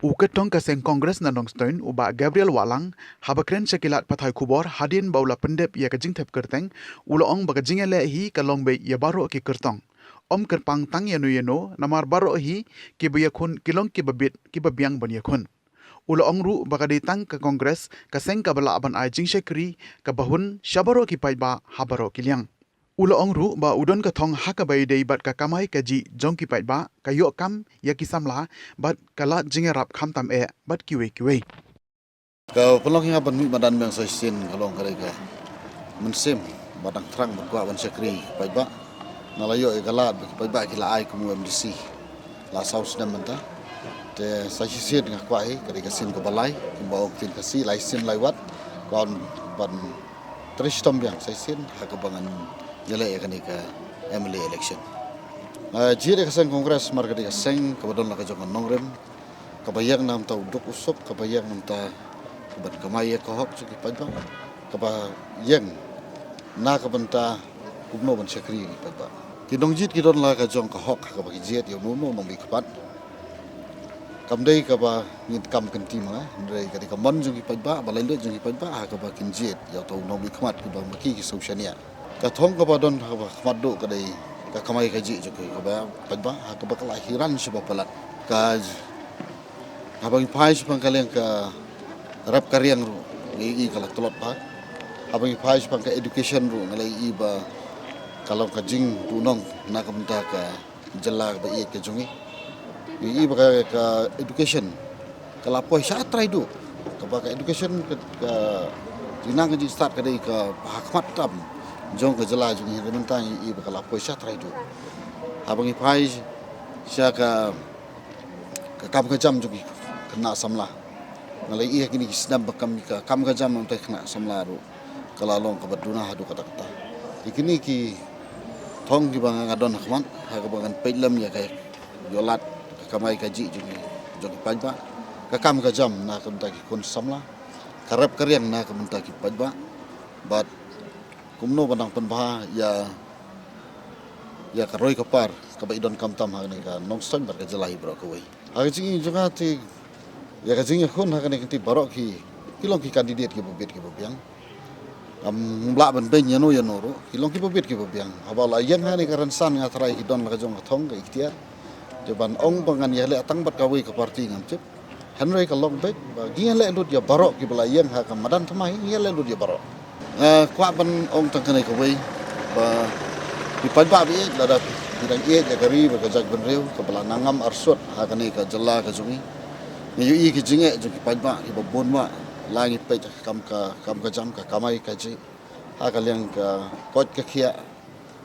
Uketong kaseng Kongres na Nongstoin uba Gabriel Walang habakren sekilat pathai kubor hadin baula pendep ya kajing thep kerteng uloong bagajing le hi kalong be ya baro ki kertong om kerpang tang yeno namar baro hi ki khun kilong ki babit ki babyang ban yakhun uloong ru bagadi tang ka Kongres kaseng kabala aban ai jing shekri ka bahun shabaro ki paiba habaro kilyang Uloong ru ba udon ka thong hakabai dei bat ka kamai ka ji jong ki pai ba ka yo kam ya ki samla bat kala jingerap kham tam e bat kiwe Kau pelong yang ban mi badan bang sin kalong kare ka mensim badang terang berkuat ban sekri pai ba nalayo e galat pai ba ki la ai ku MDC la saus nam menta te sin ngak kwai kare ka sin ko balai ki ba ok tin ka si lai sin lai wat kon ban tristom yang sin hakabangan jale e kani ka MLA election jire ka sang kongres mar ka seng kabadon la ka jong nongrem kabayang nam tau duk usuk kabayang nam ta ban kamai ko hok ci pajba kaba yang na ka banta kubno ban sekri pajba ki dong jit ki don la ka jong ko hok ka ba ki jet yo no nong bi kpat kam dei ka ba ni kam kan ti ma dei ka di ka mon jong ki pajba ba lain do jong ki pajba ka ba kin jet yo to nong bi kmat ki ba maki ki solution ya ka thong ka ba don ka ba kmat do ka dei ka kamai ka ji jo ka ba pajba ka ba kelahiran sebab pelat ka habang pai sepang kalian ka rap karyang ru ngai kala tolot pa habang pai sepang ka education ru ngai ba kalau ka jing tunong na ka benta ka jela ba i ke jongi i ba ka education kala poi sa trai du ka ba ka education ka dinang ji start ka dei ka hakmat tam jong ka jela jongi benta i ba kala poi sa trai du habang pai sya ka kam ka jam jongi kena samla ngalai iya kini kisnam bakam ka kam ka jam untuk kena samla ru kala long ka baduna hadu kata ikini ki thong ki bang ngadon khman ha ka bangan pelam ya kay yolat ka kamai ka ji jogi pajba ka kam ka jam na ka ki kon samla karap karyang na ka ki pajba bat kumno bandang penbah ya ka roi ka par ka ba idon kam tam ha ni ka nongson bar ka jelai bro ka wei ha ji juga ti ya kajing khun ha kan ti barok ki kilong ki kandidat ki bobet ki bobiang mla ban ben yano ro kilong ki bobet ki bobiang habala yang ha ni karan san nga trai ki don la jong thong ka ikhtiar jaban ong bangan ya le atang bat kawi ka parti ngam chip hanrei ka long bet ba gi le lut ya barok ki bala yang ha ka madan thamai gi le lut ya barok kwa ban ong tang kan ka wei ba di pajba bi la da bidang ye ya gari ba ka jag ban reu ka bala nangam arsut ha kan ka jella ka jungi ni yu ki jinge ju ki pajba ki babon ma langi pe kam ka jam ka kamai ka ji ha ka leng ka kot ka khia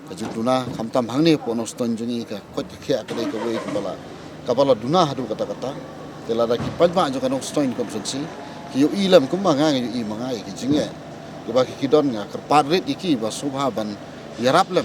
ka ju tuna kam tam hang ni po no ston jungi ka kot ka khia ka dei ka wei ka bala duna hadu kata tela da ki pajba ju ka no ston kom sensi ki yu ilam kum ma nga yu i mangai ki jinge ki ba ki don nga ka padrit iki ba subha ban yarap lem